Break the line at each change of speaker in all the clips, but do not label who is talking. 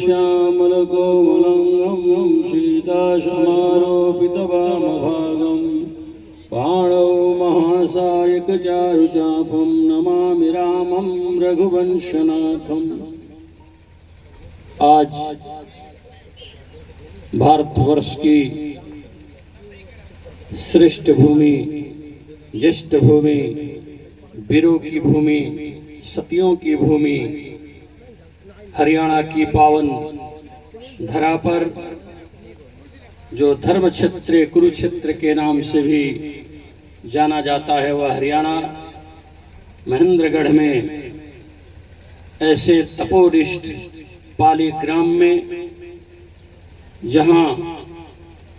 श्यामलकोमलंगं सीताशमारोपितवामभागं पाणौ महासायकचारुचापं नमामि रामं रघुवंशनाथम्। आज भारतवर्ष की श्रेष्ठ भूमि, ज्येष्ठ भूमि, वीरों की भूमि, सतियों की भूमि, हरियाणा की पावन धरा पर जो धर्म क्षेत्र कुरुक्षेत्र के नाम से भी जाना जाता है, वह हरियाणा महेंद्रगढ़ में ऐसे तपोनिष्ठ पाली ग्राम में, जहां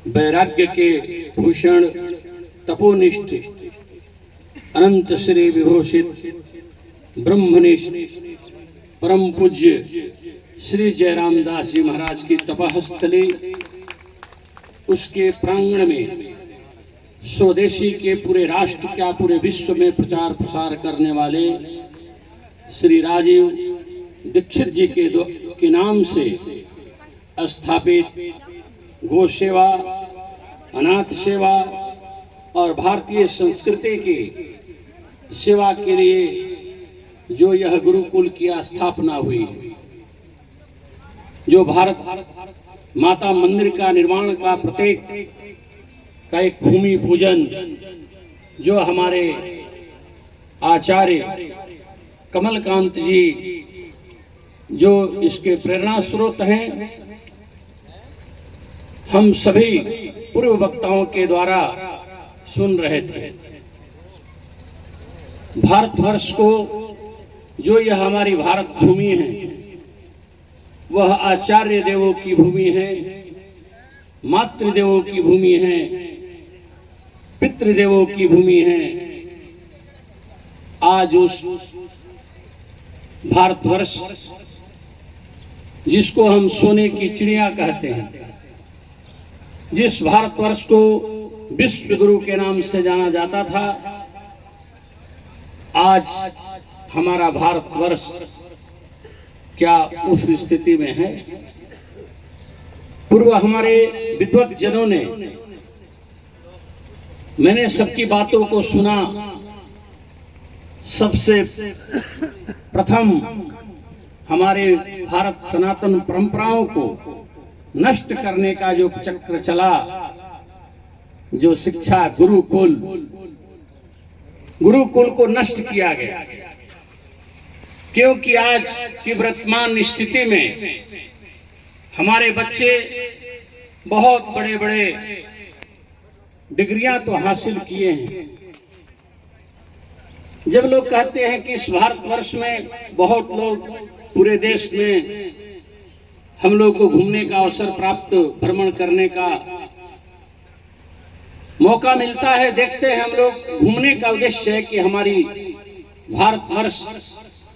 वैराग्य के भूषण तपोनिष्ठ अनंत श्री विभूषित ब्रह्मनिष्ठ परम पूज्य श्री जयराम दास जी महाराज की तपस्थली, उसके प्रांगण में स्वदेशी के पूरे राष्ट्र का पूरे विश्व में प्रचार प्रसार करने वाले श्री राजीव दीक्षित जी के नाम से स्थापित गो सेवा, अनाथ सेवा और भारतीय संस्कृति की सेवा के लिए जो यह गुरुकुल की स्थापना हुई, जो भारत माता मंदिर का निर्माण का प्रतीक का एक भूमि पूजन, जो हमारे आचार्य कमलकांत जी जो इसके प्रेरणा स्रोत हैं, हम सभी पूर्व वक्ताओं के द्वारा सुन रहे थे। भारतवर्ष को जो यह हमारी भारत भूमि है, वह आचार्य देवों की भूमि है, मातृदेवों की भूमि है, पितृदेवों की भूमि है। आज उस भारतवर्ष जिसको हम सोने की चिड़िया कहते हैं, जिस भारतवर्ष को विश्व गुरु के नाम से जाना जाता था, आज हमारा भारतवर्ष क्या उस स्थिति में है? पूर्व हमारे विद्वत जनों ने, मैंने सबकी बातों को सुना। सबसे प्रथम हमारे भारत सनातन परंपराओं को नष्ट करने का जो चक्र चला, जो शिक्षा गुरुकुल को नष्ट किया गया, क्योंकि आज की वर्तमान स्थिति में हमारे बच्चे बहुत बड़े बड़े डिग्रियां तो हासिल किए हैं। जब लोग कहते हैं कि इस भारतवर्ष में बहुत लोग, पूरे देश में हम लोग को घूमने का अवसर प्राप्त, भ्रमण करने का मौका मिलता है, देखते हैं हम लोग। घूमने का उद्देश्य है कि हमारी भारतवर्ष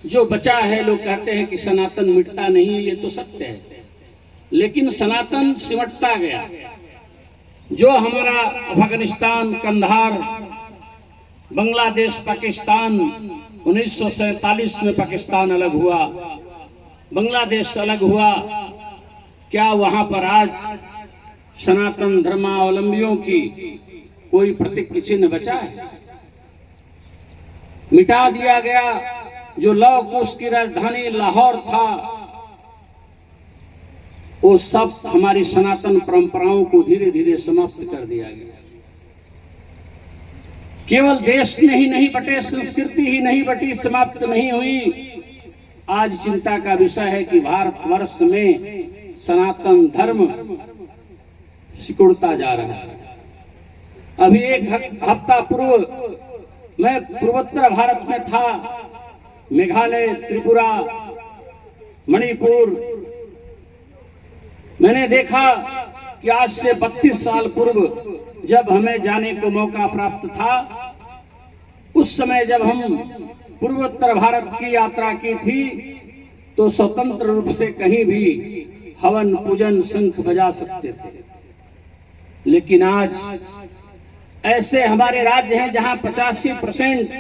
जो बचा है, लोग कहते हैं कि सनातन मिटता नहीं, ये तो सत्य है, लेकिन सनातन सिमटता गया। जो हमारा अफगानिस्तान, कंधार, बांग्लादेश, पाकिस्तान, 1947 में पाकिस्तान अलग हुआ, बांग्लादेश अलग हुआ, क्या वहां पर आज सनातन धर्मावलंबियों की कोई प्रतीक चिन्ह बचा है? मिटा दिया गया। जो लौह कुश की राजधानी लाहौर था, वो सब हमारी सनातन परंपराओं को धीरे धीरे समाप्त कर दिया गया। केवल देश में ही नहीं बटे, संस्कृति ही नहीं बटी, समाप्त नहीं हुई। आज चिंता का विषय है कि भारतवर्ष में सनातन धर्म सिकुड़ता जा रहा है। अभी एक हफ्ता पूर्व मैं पूर्वोत्तर भारत में था, मेघालय, त्रिपुरा, मणिपुर। मैंने देखा कि आज से 32 साल पूर्व जब हमें जाने को मौका प्राप्त था, उस समय जब हम पूर्वोत्तर भारत की यात्रा की थी, तो स्वतंत्र रूप से कहीं भी हवन, पूजन, शंख बजा सकते थे। लेकिन आज ऐसे हमारे राज्य हैं जहां 85%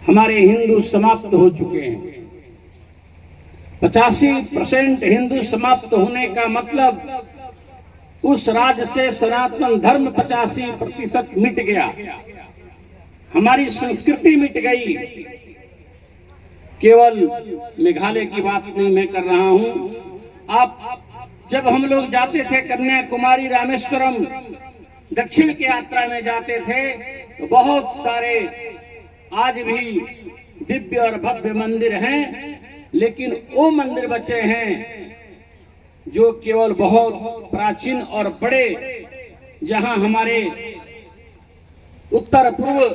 हमारे हिंदू समाप्त हो चुके हैं। 85% हिंदू समाप्त होने का मतलब उस राज्य से सनातन धर्म 85% मिट गया, हमारी संस्कृति मिट गई। केवल मेघालय की बात नहीं मैं कर रहा हूं। आप जब हम लोग जाते थे कन्याकुमारी, रामेश्वरम, दक्षिण की यात्रा में जाते थे तो बहुत सारे आज भी दिव्य और भव्य मंदिर हैं, लेकिन वो मंदिर बचे हैं जो केवल बहुत प्राचीन और बड़े, जहां हमारे उत्तर पूर्व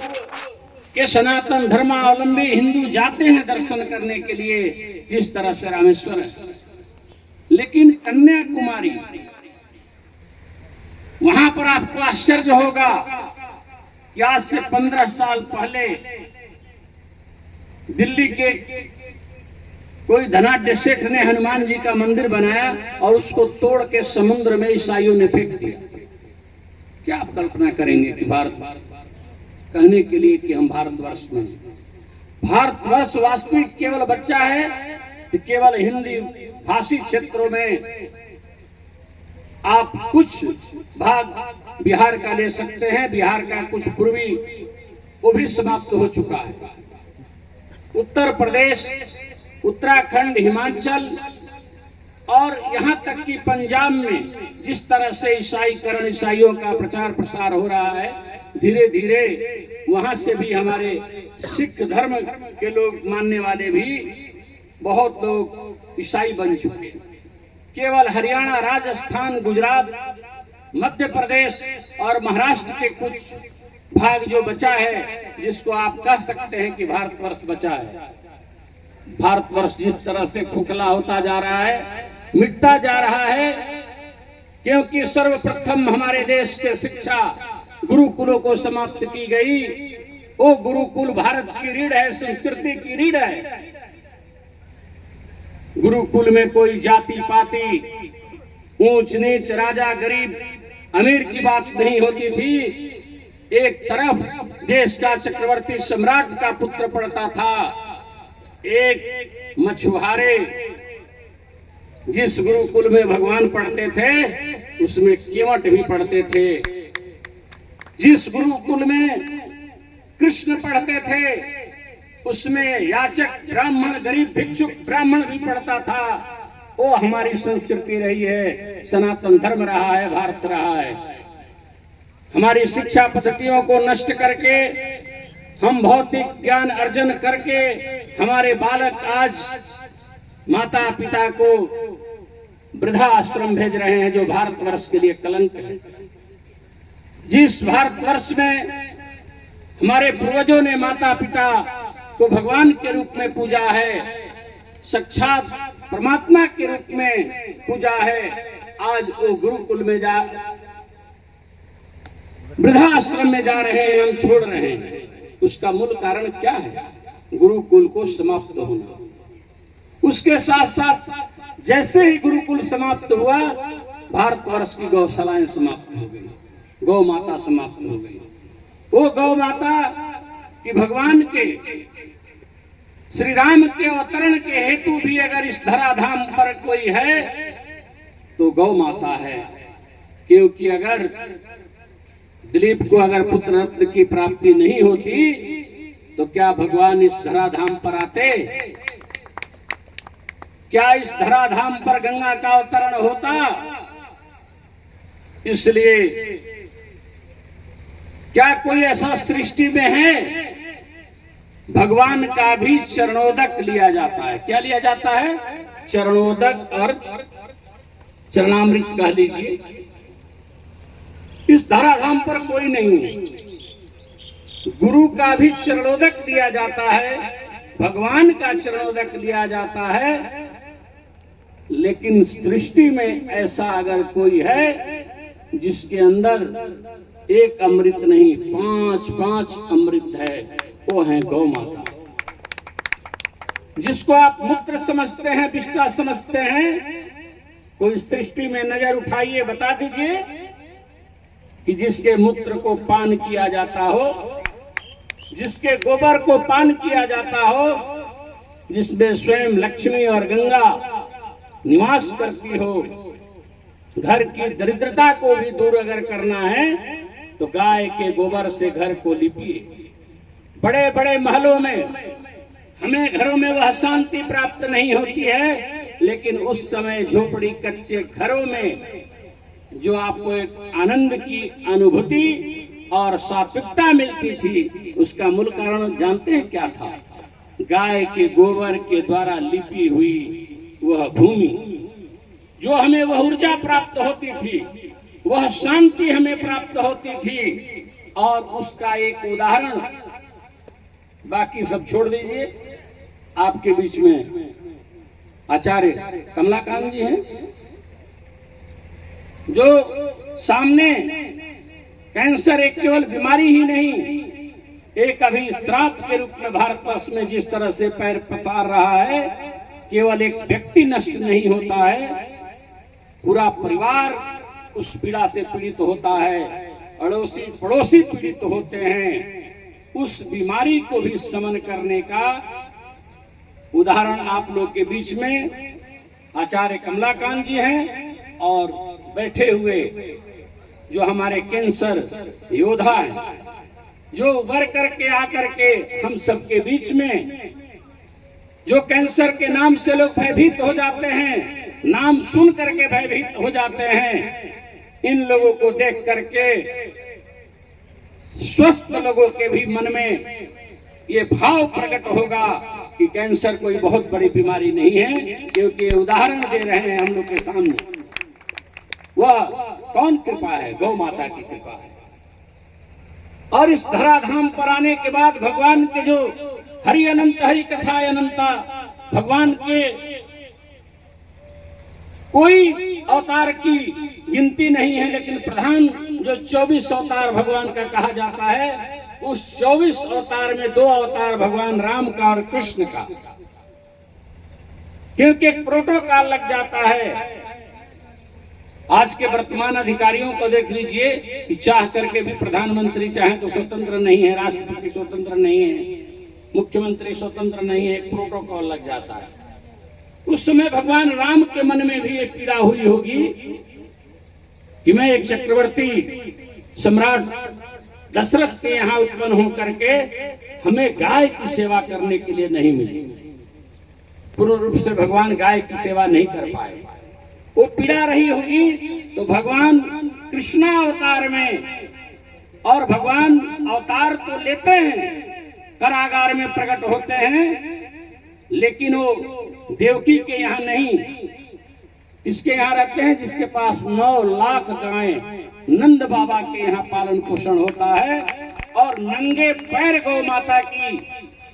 के सनातन धर्मावलंबी हिंदू जाते हैं दर्शन करने के लिए, जिस तरह से रामेश्वर है। लेकिन कन्याकुमारी, वहां पर आपको आश्चर्य होगा कि आज से 15 साल पहले दिल्ली के कोई धनाढ्य सेठ ने हनुमान जी का मंदिर बनाया और उसको तोड़ के समुद्र में ईसाइयों ने फेंक दिया। क्या आप कल्पना करेंगे कि भारत, कहने के लिए कि हम भारतवर्ष में, भारतवर्ष वास्तविक केवल बच्चा है तो केवल हिंदी भाषी क्षेत्रों में आप कुछ भाग बिहार का ले सकते हैं, बिहार का कुछ पूर्वी वो भी समाप्त हो चुका है। उत्तर प्रदेश, उत्तराखंड, हिमाचल और यहाँ तक कि पंजाब में जिस तरह से ईसाईकरण, ईसाइयों का प्रचार प्रसार हो रहा है, धीरे धीरे वहां से भी हमारे सिख धर्म के लोग मानने वाले भी बहुत लोग ईसाई बन चुके हैं। केवल हरियाणा, राजस्थान, गुजरात, मध्य प्रदेश और महाराष्ट्र के कुछ भाग जो बचा है, जिसको आप कह सकते हैं कि भारतवर्ष बचा है। भारतवर्ष जिस तरह से खोखला होता जा रहा है, मिटता जा रहा है, क्योंकि सर्वप्रथम हमारे देश के शिक्षा गुरुकुलों को समाप्त की गई। वो गुरुकुल भारत की रीढ़ है, संस्कृति की रीढ़ है। गुरुकुल में कोई जाति पाति, ऊंच नीच, राजा गरीब, अमीर की बात नहीं होती थी। एक तरफ देश का चक्रवर्ती सम्राट का पुत्र पढ़ता था, एक मछुआरे जिस गुरुकुल में भगवान पढ़ते थे उसमें केवट भी पढ़ते थे, जिस गुरुकुल में कृष्ण पढ़ते थे उसमें याचक ब्राह्मण, गरीब भिक्षुक ब्राह्मण भी पढ़ता था। वो हमारी संस्कृति रही है, सनातन धर्म रहा है, भारत रहा है। हमारी शिक्षा पद्धतियों को नष्ट करके, हम भौतिक ज्ञान अर्जन करके हमारे बालक आज माता पिता को वृद्धाश्रम भेज रहे हैं, जो भारतवर्ष के लिए कलंक है। जिस भारतवर्ष में हमारे पूर्वजों ने माता पिता को भगवान के रूप में पूजा है, साक्षात परमात्मा के रूप में पूजा है, आज वो गुरुकुल में जा, वृद्धाश्रम में जा रहे हैं, हम छोड़ रहे हैं। उसका मूल कारण क्या है? गुरुकुल को समाप्त होना। उसके साथ साथ जैसे ही गुरुकुल समाप्त हुआ, भारतवर्ष की गौशालाएं समाप्त हो गई, गौ माता समाप्त हो गई। वो गौ माता कि भगवान के, श्री राम के अवतरण के हेतु भी अगर इस धराधाम पर कोई है तो गौ माता है। क्योंकि अगर दिलीप को अगर पुत्र रत्न की प्राप्ति नहीं होती तो क्या भगवान इस धराधाम पर आते? क्या इस धराधाम पर गंगा का अवतरण होता? इसलिए क्या कोई ऐसा सृष्टि में है? भगवान का भी चरणोदक लिया जाता है। क्या लिया जाता है? चरणोदक और चरणामृत कह लीजिए। इस धराधाम पर कोई नहीं है। गुरु का भी चरणोदक लिया जाता है, भगवान का चरणोदक लिया जाता है, लेकिन सृष्टि में ऐसा अगर कोई है जिसके अंदर एक अमृत नहीं, 5 अमृत है, वो है गौ माता। जिसको आप मूत्र समझते हैं, विष्टा समझते हैं, कोई सृष्टि में नजर उठाइए, बता दीजिए कि जिसके मूत्र को पान किया जाता हो, जिसके गोबर को पान किया जाता हो, जिसमें स्वयं लक्ष्मी और गंगा निवास करती हो। घर की दरिद्रता को भी दूर अगर करना है तो गाय के गोबर से घर को लिपिए। बड़े बड़े महलों में हमें घरों में वह शांति प्राप्त नहीं होती है, लेकिन उस समय झोपड़ी कच्चे घरों में जो आपको एक आनंद की अनुभूति और सात्विकता मिलती थी, उसका मूल कारण जानते हैं क्या था? गाय के गोबर के द्वारा लिपी हुई वह भूमि, जो हमें वह ऊर्जा प्राप्त होती थी, वह शांति हमें प्राप्त होती थी। और उसका एक उदाहरण, बाकी सब छोड़ दीजिए, आपके बीच में आचार्य कमलाकांत जी हैं, जो सामने कैंसर एक केवल बीमारी ही नहीं, एक अभी श्राप के रूप में भारतवर्ष में जिस तरह से पैर पसार रहा है, केवल एक व्यक्ति नष्ट नहीं होता है, पूरा परिवार उस पीड़ा से पीड़ित होता है, अड़ोसी पड़ोसी पीड़ित होते हैं। उस बीमारी को भी शमन करने का उदाहरण आप लोग के बीच में आचार्य कमलाकांत जी हैं, और बैठे हुए जो हमारे कैंसर योद्धा हैं, जो उभर करके आकर के हम सबके बीच में, जो कैंसर के नाम से लोग भयभीत हो जाते हैं, नाम सुन करके भयभीत हो जाते हैं, इन लोगों को देख करके स्वस्थ लोगों के भी मन में ये भाव प्रकट होगा कि कैंसर कोई बहुत बड़ी बीमारी नहीं है, क्योंकि उदाहरण दे रहे हैं हम लोग के सामने। वह कौन कृपा है? गौ माता की कृपा है। और इस धराधाम पर आने के बाद भगवान के जो हरि अनंत हरि कथा अनंता, भगवान के कोई अवतार की गिनती नहीं है, लेकिन प्रधान जो 24 अवतार भगवान का कहा जाता है, उस 24 अवतार में 2 अवतार भगवान राम का और कृष्ण का, क्योंकि एक प्रोटोकॉल लग जाता है। आज के वर्तमान अधिकारियों को देख लीजिए कि चाह करके भी प्रधानमंत्री चाहे तो स्वतंत्र नहीं है, राष्ट्रपति स्वतंत्र नहीं है, मुख्यमंत्री स्वतंत्र नहीं है, एक प्रोटोकॉल लग जाता है। उस समय भगवान राम के मन में भी एक पीड़ा हुई होगी कि मैं एक चक्रवर्ती सम्राट दशरथ के यहाँ उत्पन्न होकर के हमें गाय की सेवा करने के लिए नहीं मिली। पूर्ण रूप से भगवान गाय की सेवा नहीं कर पाए, वो पीड़ा रही होगी। तो भगवान कृष्णा अवतार में, और भगवान अवतार तो लेते हैं, कारागार में प्रकट होते हैं, लेकिन वो देवकी के यहाँ नहीं, इसके यहाँ रहते हैं जिसके पास 9 लाख गायें नंद बाबा के यहाँ पालन पोषण होता है। और नंगे पैर गौ माता की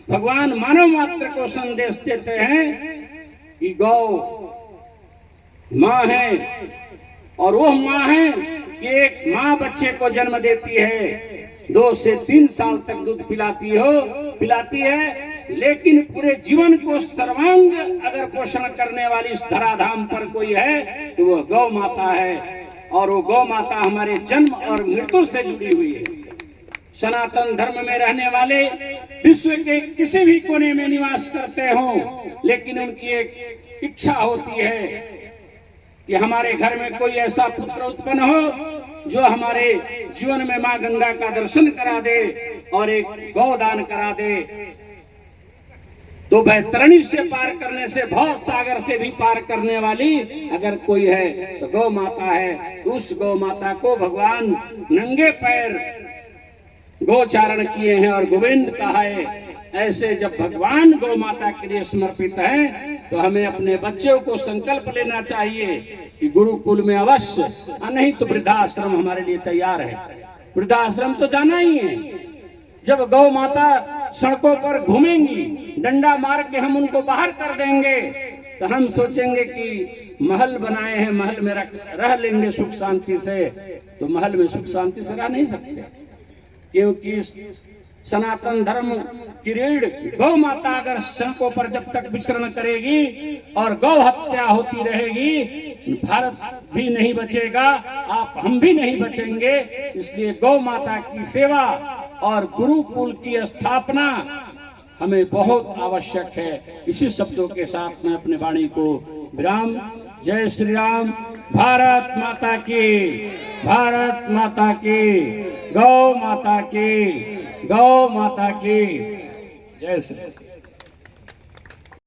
भगवान मानव मात्र को संदेश देते हैं कि गौ माँ है, और वो माँ है कि एक माँ बच्चे को जन्म देती है, 2 से 3 साल तक दूध पिलाती है, लेकिन पूरे जीवन को सर्वांग अगर पोषण करने वाली इस धराधाम पर कोई है तो वह गौ माता है। और वो गौ माता हमारे जन्म और मृत्यु से जुड़ी हुई है। सनातन धर्म में रहने वाले विश्व के किसी भी कोने में निवास करते हों, लेकिन उनकी एक इच्छा होती है कि हमारे घर में कोई ऐसा पुत्र उत्पन्न हो जो हमारे जीवन में माँ गंगा का दर्शन करा दे और एक गौदान करा दे। तो बैतरणी से पार करने से, भव सागर से भी पार करने वाली अगर कोई है तो गौ माता है। तो उस गौ माता को भगवान नंगे पैर गोचारण किए हैं और गोविंद कहा है। ऐसे जब भगवान गौ माता के लिए समर्पित हैं तो हमें अपने बच्चों को संकल्प लेना चाहिए कि गुरुकुल में अवश्य, नहीं तो वृद्धाश्रम हमारे लिए तैयार है। वृद्धाश्रम तो जाना ही है। जब गौ माता सड़कों पर घूमेंगी, डंडा मार के हम उनको बाहर कर देंगे, तो हम सोचेंगे कि महल बनाए हैं, महल में रह लेंगे सुख शांति से। तो महल में सुख शांति से रह नहीं सकते, क्योंकि सनातन धर्म की रीढ़ गौ माता अगर सड़कों पर जब तक विचरण करेगी और गौ हत्या होती रहेगी, भारत भी नहीं बचेगा, हम भी नहीं बचेंगे। इसलिए गौ माता की सेवा और गुरुकुल की स्थापना हमें बहुत आवश्यक है। इसी शब्दों के साथ मैं अपने वाणी को विराम। जय श्री राम। भारत माता की, भारत माता की, गौ माता की, गौ माता की। जय श्री राम।